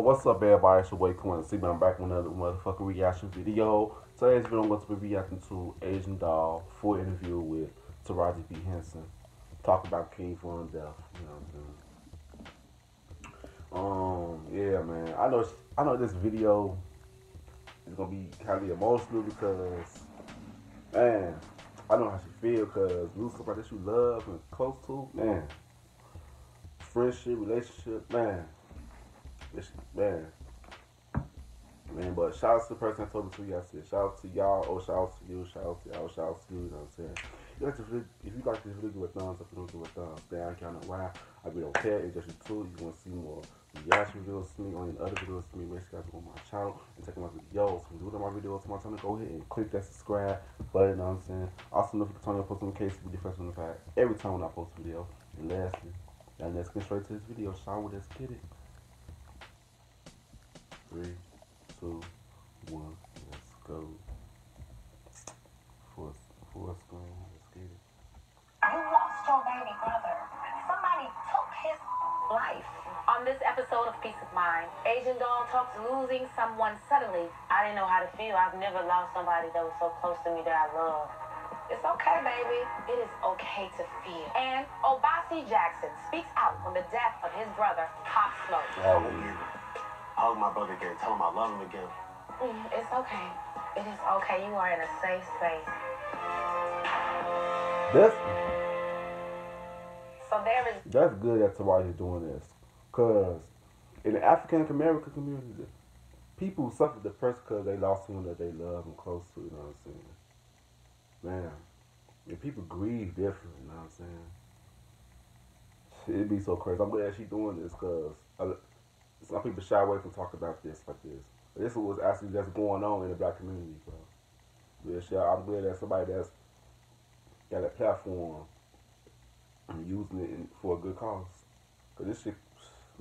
What's up, everybody? It's your boy Kewonis. See me, I'm back with another motherfucking reaction video. Today's video, I'm going to be reacting to Asian Doll full interview with Taraji B. Henson. Talk about Kewonis death. You know what I'm saying? Yeah, man. I know this video is gonna be kind of emotional because, man, I know how she feel because lose somebody that you love and close to, man. Friendship, relationship, man. Man, but shout out to the person that told me to you. I said, shout out to y'all, shout out to you, shout out to y'all, shout out to you, you know what I'm saying? If you like this video, give a thumbs up. If you don't give a thumbs down, count it around. I really don't care. It's just you too. You want to see more reaction videos to me, or any other videos to me, make sure you guys go on my channel and check out my videos. When you do my videos to my channel, go ahead and click that subscribe button, you know what I'm saying? Also, if you can turn your post notifications to be the first notified every time when I post a video. And lastly, now let's get straight to this video. Sean, let's get it. 3, 2, 1, let's go. Full screen, let's get it. You lost your baby brother. Somebody took his life. On this episode of Peace of Mind, Asian Doll talks losing someone suddenly. I didn't know how to feel. I've never lost somebody that was so close to me that I love. It's okay, baby. It is okay to feel. And Obasi Jackson speaks out on the death of his brother, Pop Smoke. Oh, hug my brother again. Tell him I love him again. It's okay. It is okay. You are in a safe space. That's good that Taraji doing this, cause in the African American community, people suffer depression because they lost someone that they love and close to. You know what I'm saying? Man, and people grieve differently. You know what I'm saying? It'd be so crazy. I'm glad she's doing this, cause some people shy away from talking about this like this. But this was actually that's going on in the black community, bro. Yeah, I'm glad that somebody that's got a platform and using it for a good cause. Cause this shit,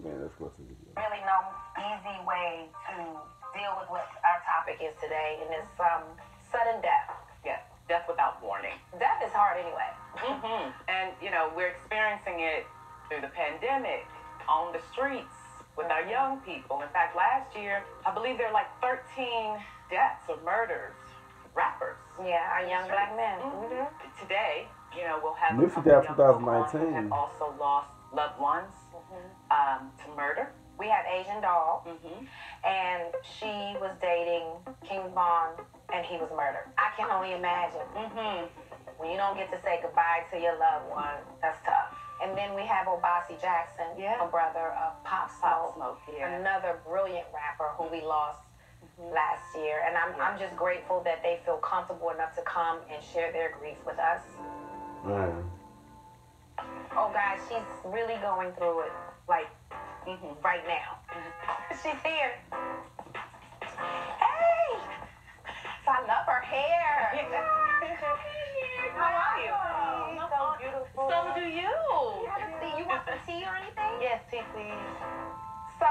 man, let's go to the video. Really no easy way to deal with what our topic is today, and it's sudden death. Yeah, death without warning. Death is hard anyway. And, you know, we're experiencing it through the pandemic, on the streets, with our young people. In fact, last year, I believe there were like 13 deaths or murders, rappers. Yeah, our young black men. Today, you know, we'll have Nipsey a couple died young people on 2019. who have also lost loved ones to murder. We had Asian Doll, and she was dating King Von, and he was murdered. I can only imagine. When you don't get to say goodbye to your loved one, that's tough. And then we have Obasi Jackson, a brother of Pop Smoke, another brilliant rapper who we lost last year. And I'm just grateful that they feel comfortable enough to come and share their grief with us. Man. Oh, guys, she's really going through it, like, right now. She's here. Hey! So I love her hair. How are you? So beautiful. So do you. You want some tea or anything? Yes, tea, please. So,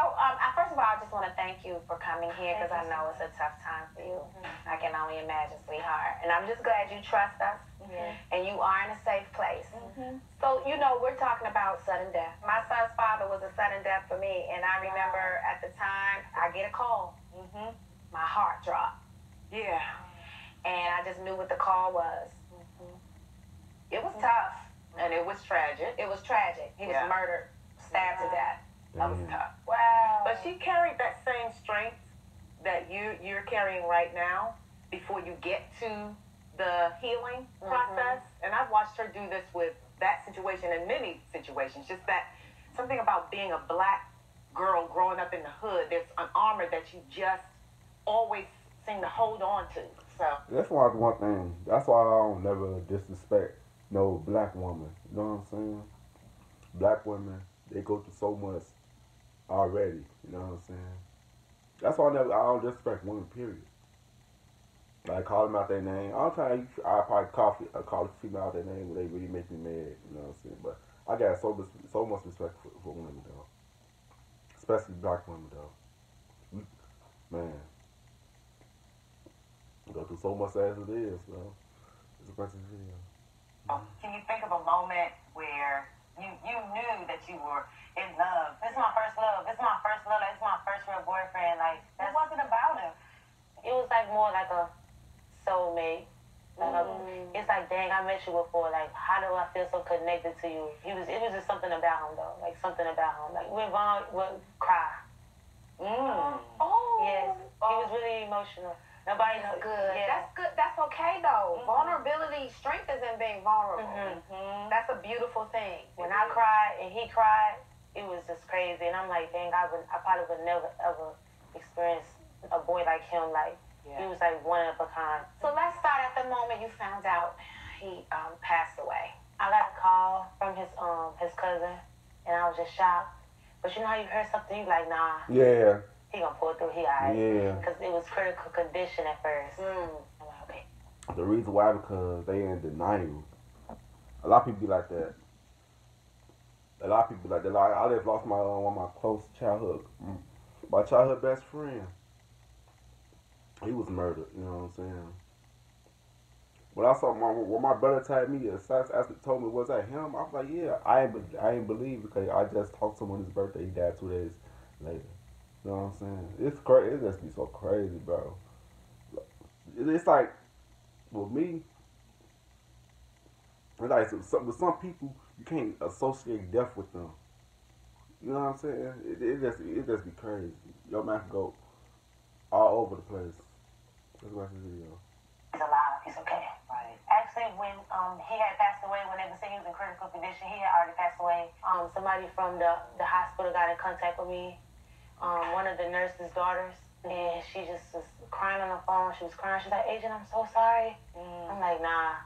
first of all, I just want to thank you for coming here because I know it's a tough time for you. I can only imagine, sweetheart. And I'm just glad you trust us and you are in a safe place. So, you know, we're talking about sudden death. My son's father was a sudden death for me, and I remember at the time I get a call. My heart dropped. Yeah. And I just knew what the call was. It was tough. And it was tragic. It was tragic. He was murdered, stabbed to death. That was tough. Wow. But she carried that same strength that you're carrying right now before you get to the healing process. And I've watched her do this with that situation and many situations. Just that something about being a black girl growing up in the hood, there's an armor that you just always seem to hold on to. So That's why one thing. That's why I don't never disrespect no black woman. You know what I'm saying? Black women, they go through so much already. You know what I'm saying? That's why I don't disrespect women. Period. Like call them out their name. All the time I probably call a female out their name when they really make me mad. You know what I'm saying? But I got so much respect for women though, especially black women though. Man. Go through so much as it is, bro. It's a bunch of video. Can you think of a moment where you knew that you were in love? This is my first love. This is my first love. This is my first real boyfriend. Like, It wasn't about him. it was like more like a soulmate. Like it's like, dang, I met you before. Like, how do I feel so connected to you? It was just something about him though. Like something about him. Like when Vaughn would cry. Oh. Yes, he was really emotional. Nobody knows. Good. Yeah. That's good. That's okay though. Vulnerability, strength is in being vulnerable. That's a beautiful thing. When I cried and he cried, it was just crazy. And I'm like, dang, I probably would never ever experience a boy like him. Like he was like one of a kind. So let's start at the moment you found out he passed away. I got a call from his cousin, and I was just shocked. But you know how you heard something, you like, nah. Yeah. He gonna pull through. He alright. Yeah. Because it was critical condition at first. I'm like, okay. The reason why, because they in denial. A lot of people be like that. A lot of people be like that. Like, I just lost one of my close my childhood best friend. He was murdered. You know what I'm saying? When I saw when my brother tagged me, told me, was that him? I was like, yeah. I ain't believe because I just talked to him on his birthday. He died 2 days later. You know what I'm saying? It's crazy. It just be so crazy, bro. It's like, with me, it's like with some people, you can't associate death with them. You know what I'm saying? It just be crazy. Your man can go all over the place. Let's watch this video. He's alive. He's okay. Right. Actually, when he had passed away, when they were saying he was in critical condition, he had already passed away. Somebody from the hospital got in contact with me. One of the nurse's daughters, and she just was crying on the phone. She was crying. She's like, Agent, I'm so sorry. I'm like, nah.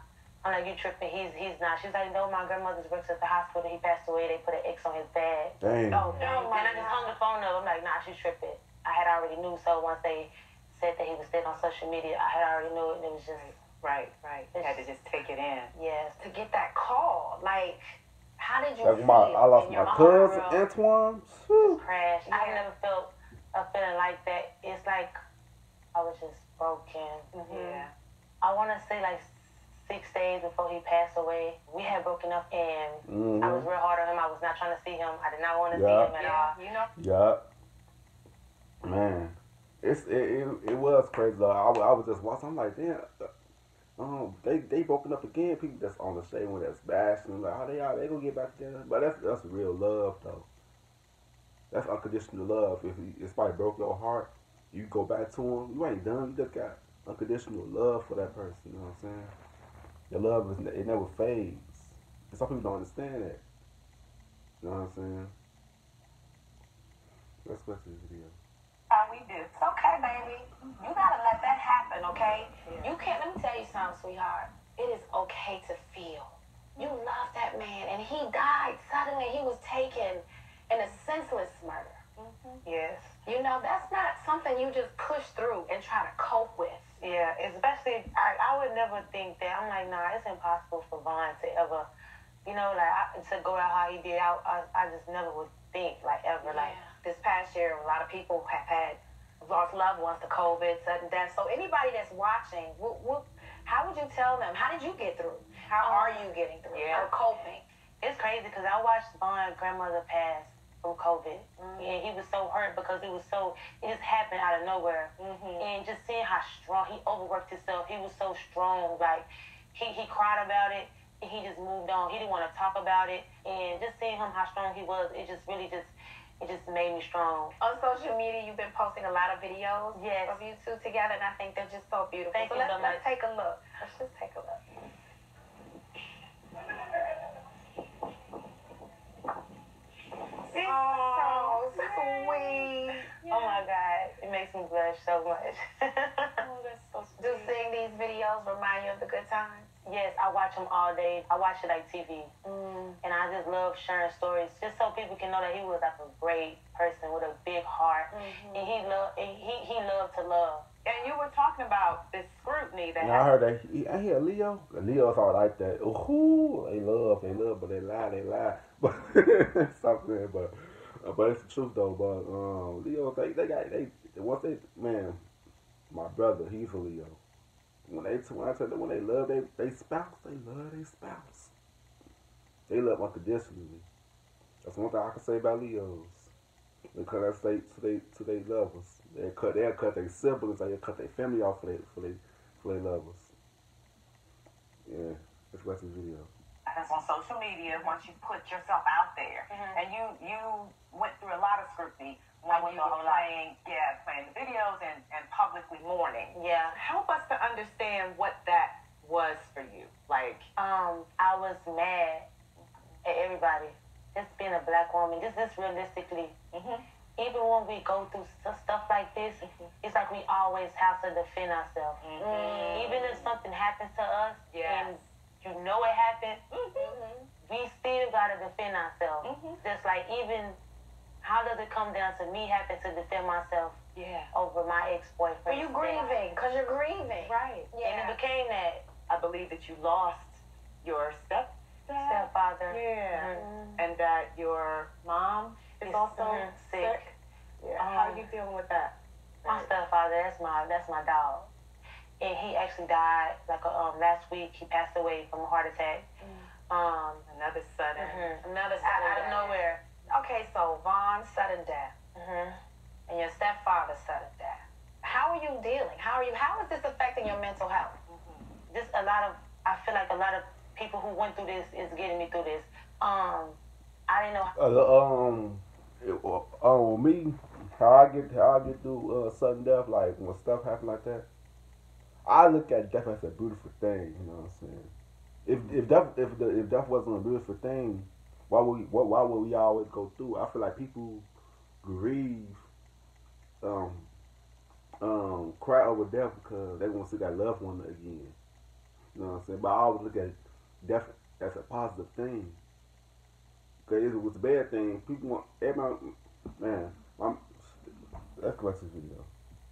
I'm like, you tripping. He's not. She's like, no, my grandmother's works at the hospital. He passed away. They put an X on his bag. Dang. Oh, no. And I just hung the phone up. I'm like, nah, she's tripping. I had already knew. So once they said that he was dead on social media, I had already knew it. And it was just... Right. You had to just take it in. Yes. To get that call, like, how did you Like feel? I lost my cousin, Antoine. Crash. I never felt a feeling like that. It's like I was just broken. Yeah. I want to say like 6 days before he passed away, we had broken up, and I was real hard on him. I was not trying to see him. I did not want to see him at all. You know. Yeah. Man, it was crazy though. I was just watching. I'm like, damn. They broken up again. People that's on the shade when that's bashing them, like, how they gonna get back together? But that's real love though. That's unconditional love. If somebody broke your heart, you go back to him. You ain't done. You just got unconditional love for that person. You know what I'm saying? Your love it never fades. And some people don't understand that. You know what I'm saying? Let's go to this video. How we do. It's okay, baby. You gotta let that happen, okay? You can't. Let me tell you something, sweetheart. It is okay to feel. You love that man, and he died suddenly. He was taken in a senseless murder. Yes. You know, that's not something you just push through and try to cope with. Yeah, especially, I would never think that. I'm like, nah, it's impossible for Vaughn to ever, you know, like, to go out how he did. I just never would think, like, ever, like. This past year, a lot of people have lost loved ones to COVID, sudden death. So anybody that's watching, how would you tell them? How did you get through? How are you getting through or coping? It's crazy because I watched Vaughn's grandmother pass from COVID, and he was so hurt because it just happened out of nowhere. And just seeing how strong, he overworked himself. He was so strong. Like, he cried about it, and he just moved on. He didn't want to talk about it. And just seeing him, how strong he was, it just made me strong. On social media, you've been posting a lot of videos of you two together, and I think they're just so beautiful. Thank you so much. Let's take a look. Let's just take a look. Oh, so sweet. Oh my God, it makes me blush so much. Oh, that's so sweet. Do seeing these videos remind you of the good times? Yes, I watch them all day. I watch it like TV. And I just love sharing stories just so people can know that he was like a great person with a big heart. And he loved to love. And you were talking about this scrutiny that I heard that. I hear Leo. Leo's all like that. Ooh, they love, but they lie. But something, but it's the truth though. But Leo, they man, my brother, he's a Leo. When I tell them when they love they spouse, they love their spouse. They love unconditionally. That's one thing I can say about Leos. Because that's to they lovers. They'll cut their siblings, or they'll cut their family off for their lovers. Yeah, let's watch this video. That's on social media once you put yourself out there. And you went through a lot of scrutiny when you were playing the videos and publicly mourning. Yeah. Help us to understand what that was for you. Like, I was mad at everybody. Just being a black woman, just realistically. Even when we go through stuff like this, it's like we always have to defend ourselves. Even if something happens to us, and you know it happened, we still gotta defend ourselves. Just like even, how does it come down to me having to defend myself over my ex-boyfriend? Are you grieving? Because you're grieving. Right. Yeah. And it became that. I believe that you lost your Stepfather. Yeah. And that your mom is also sick. Yeah. How are you dealing with that? My stepfather, that's my dog. And he actually died like last week. He passed away from a heart attack. Another sudden. Another Out of nowhere. Okay, so Vaughn's sudden death. And your stepfather's sudden death. How are you dealing? How is this affecting your mental health? Just I feel like a lot of people who went through this is getting me through this. I didn't know. Me, how I get through sudden death, like when stuff happen like that. I look at death as a beautiful thing. You know what I'm saying? If death wasn't a beautiful thing, why would we always go through? I feel like people grieve, cry over death because they want to see their loved one again. You know what I'm saying? But I always look at death as a positive thing. Because if it was a bad thing, people want everybody. Man, let's watch this video.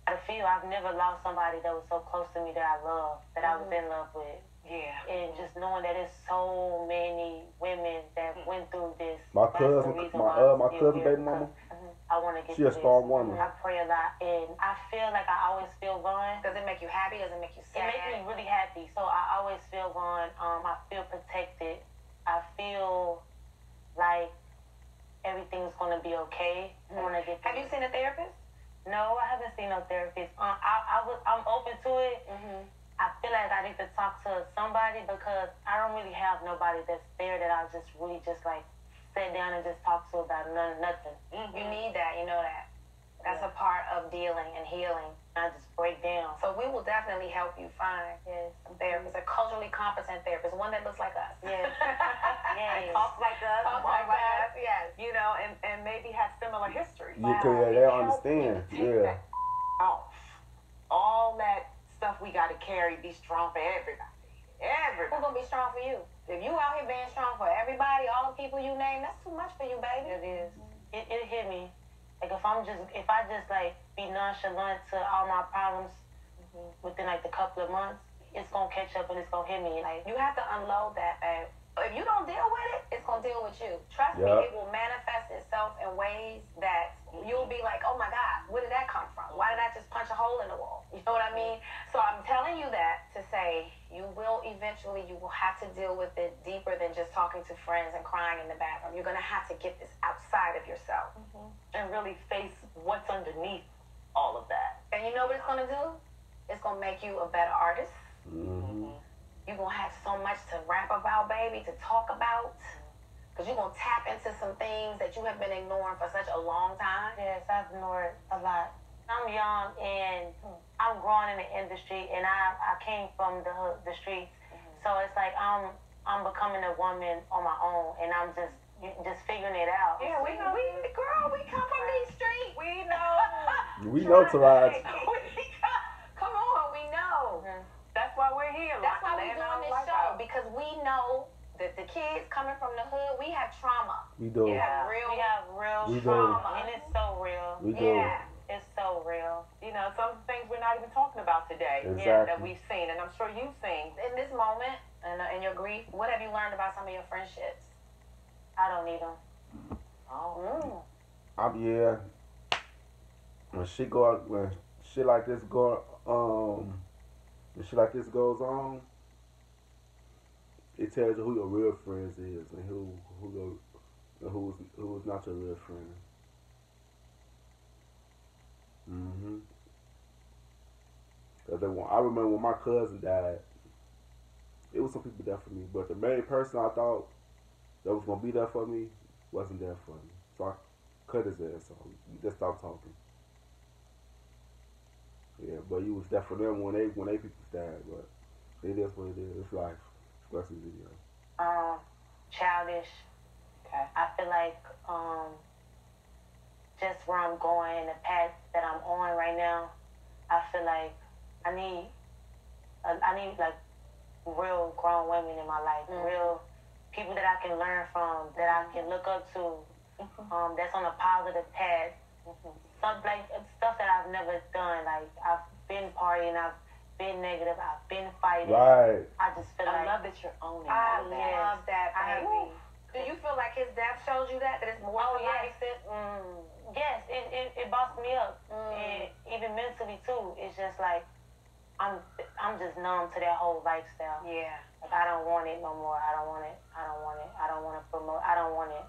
I feel I've never lost somebody that was so close to me that I love, that I was in love with. Yeah. And just knowing that there's so many women that went through this. My cousin, my cousin baby mama. I want to get. She a strong woman. I pray a lot, and I feel like I always feel gone. Does it make you happy? Does it make you It sad? makes me really happy. So I always feel gone. I feel protected. I feel like everything's gonna be okay. I want to get. Have you seen a therapist? No, I haven't seen no therapist. I'm open to it. I feel like I need to talk to somebody because I don't really have nobody that's there that I just really just like sit down and just talk to about nothing. You need that. You know that. That's a part of dealing and healing. I just break down. So we will definitely help you find some therapists, a culturally competent therapist, one that looks like us. Yes. And talks like us. Talks like us. Yes. You know, and maybe have similar histories. Yeah, cause they understand. Yeah. Off. All that stuff we got to carry, be strong for everybody. Who's gonna be strong for you? If you out here being strong for everybody, all the people you name, that's too much for you, baby. It is. It hit me. Like if I just like be nonchalant to all my problems within like a couple of months, it's gonna catch up and it's gonna hit me. Like you have to unload that, babe. If you don't deal with it, it's gonna deal with you. Trust me, it will manifest itself in ways that you'll be like, oh my God, where did that come from? Why did I just punch a hole in the wall? You know what I mean? So I'm telling you that to say you will have to deal with it deeper than just talking to friends and crying in the bathroom. You're gonna have to get this outside of yourself and really face what's underneath all of that. And you know what it's gonna do? It's gonna make you a better artist. You're going to have so much to rap about, baby, to talk about. Because you're going to tap into some things that you have been ignoring for such a long time. Yes, I've ignored a lot. I'm young and I'm growing in the industry, and I came from the streets. So it's like I'm becoming a woman on my own, and I'm just figuring it out. Yeah, we know. We come from these streets. We know. We know, Taraji. Come on, we know. That's why we're here. That's why we're doing this show, because we know that the kids coming from the hood, we have trauma. We do. We have real trauma, and it's so real. We do. Yeah. It's so real. You know, some things we're not even talking about today that we've seen, and I'm sure you've seen. In this moment, in your grief, what have you learned about some of your friendships? I don't need them. Yeah. When shit like this goes on, it tells you who your real friends is and who's not your real friend. Mm-hmm. I remember when my cousin died, it was some people there for me, but the main person I thought that was gonna be there for me wasn't there for me. So I cut his ass off. We just stopped talking. Yeah, but he was there for them when they people died. But it is what it is. It's life. That's the video. Childish. Okay. I feel like just where I'm going, the path that I'm on right now, I feel like I need like real grown women in my life, real people that I can learn from, that I can look up to, that's on a positive path. Some like stuff that I've never done. Like I've been partying, I've been negative, I've been fighting. Right. I just feel I like love that you're owning I all of that. love that, baby. Woo. Do you feel like his death shows you that it's more Oh, to yes. life than Yes, it bossed me up. And even mentally too. It's just like I'm just numb to that whole lifestyle. Yeah. Like I don't want it no more. I don't want it. I don't want it. I don't want to promote. I don't want it.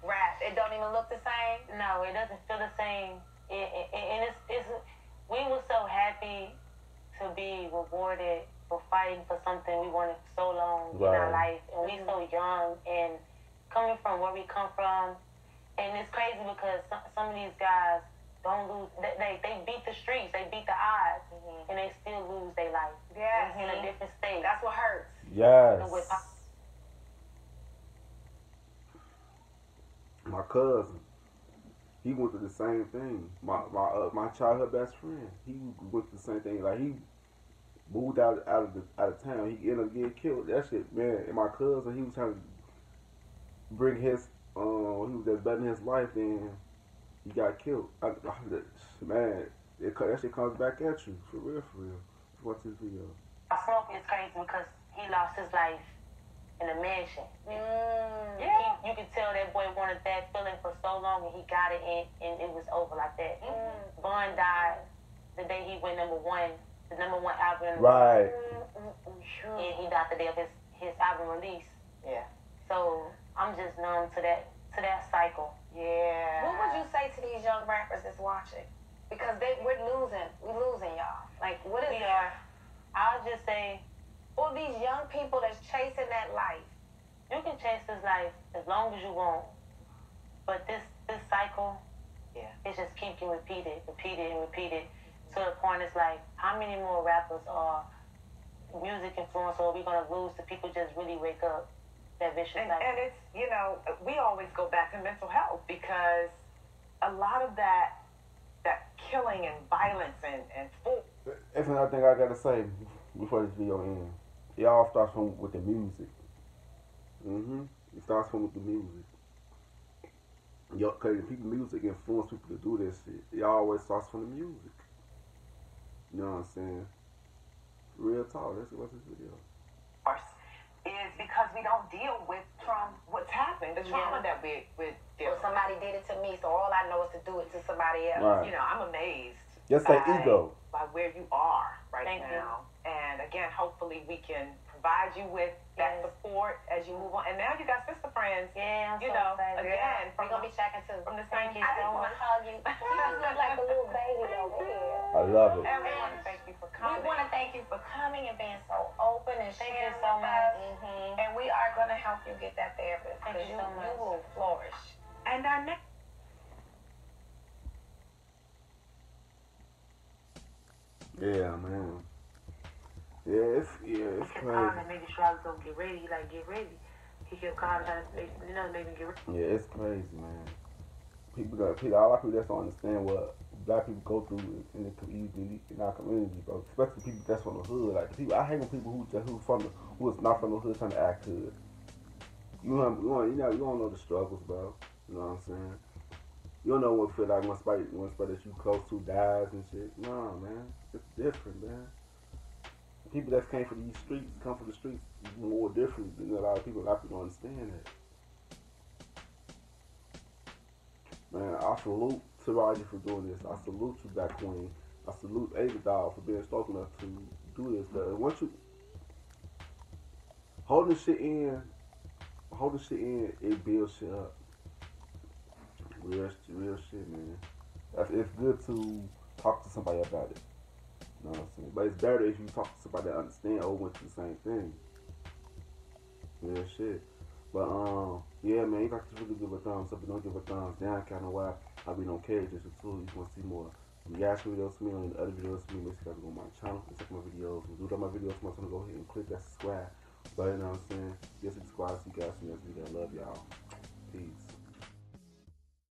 Rap. It don't even look the same. No, it doesn't feel the same. And it's we were so happy to be rewarded for fighting for something we wanted for so long in our life, and we so young and coming from where we come from, and it's crazy because some of these guys don't lose. They beat the streets, they beat the odds, and they still lose their life. Yes. In a different state. That's what hurts. Yes. My cousin, he went through the same thing. My childhood best friend, he went through the same thing. Like he moved out of town. He ended up getting killed. That shit, man. And my cousin, he was trying to bring his, he was just betting his life, and he got killed. Man, that shit comes back at you for real, for real. Watch this video. Smoke is crazy because he lost his life in a mansion. Yeah. You could tell that boy wanted that feeling for so long, and he got it, and it was over like that. Bun died the day he went #1, the #1 album. Right. And he died the day of his album release. Yeah. So I'm just numb to that cycle. Yeah. What would you say to these young rappers that's watching? Because we're losing y'all. Like, what is We are. I'll just say, all these young people that's chasing that life? you can chase this life as long as you want, but this cycle, it just keeps getting repeated to the point it's like, how many more rappers are music influencers are we gonna lose to people just really wake up that vicious cycle? And it's, we always go back to mental health because a lot of that killing and violence and That's another thing I gotta say before this video ends. It all starts with the music. It starts with the music. Cause people music influence people to do this shit. It always starts from the music. You know what I'm saying? Real talk. That's what's this video. is because we don't deal with what's happened, the trauma that we deal Well, with. somebody did it to me, so all I know is to do it to somebody else. Right. I'm amazed Just say ego. by where you are right Thank you. now. And again, hopefully we can provide you with that support as you move on. And now you got sister friends. Yeah, I'm You so know, excited. again, We're going to be checking too. from the same Thank you I so just want much. to hug you. You just look like a little baby over here. I love it. And we want to thank you for We coming. want to thank you for coming and being so open and Thank you sharing so with much. us. And we are going to help you get that therapist Thank because you you so much. will flourish. And our next Yeah, man. Yeah, it's He kept crazy. calling and making sure I was gonna get ready. He like, get ready. He kept calling, trying to make me get ready. Yeah, it's crazy, man. A lot of people just don't understand what black people go through in the community, in our community, bro. Especially people that's from the hood. Like the people, I hate when people who is not from the hood trying to act hood. You don't know the struggles, bro. You know what I'm saying? You don't know what it feel like when somebody that you close to dies and shit. No, man, it's different, man. People that come from the streets more different than a lot of people. A lot of people don't understand that. Man, I salute Taraji for doing this. I salute you, Black Queen. I salute Ava Doll for being strong enough to do this. Cause once you holding shit in, it builds shit up. Real shit, man. It's good to talk to somebody about it. You know what I'm saying? But it's better if you talk to somebody that understand or went through the same thing. Real shit. But yeah, man, you got to really give a thumbs up and don't give a thumbs down. Kind of why I be on Cage too. You want to see more reaction videos from me on the other videos from me. Make sure you guys go on my channel and check my videos. And do that my videos from my channel. Go ahead and click that subscribe button. You know what I'm saying? Get subscribe so you guys see this video. I love y'all. Peace.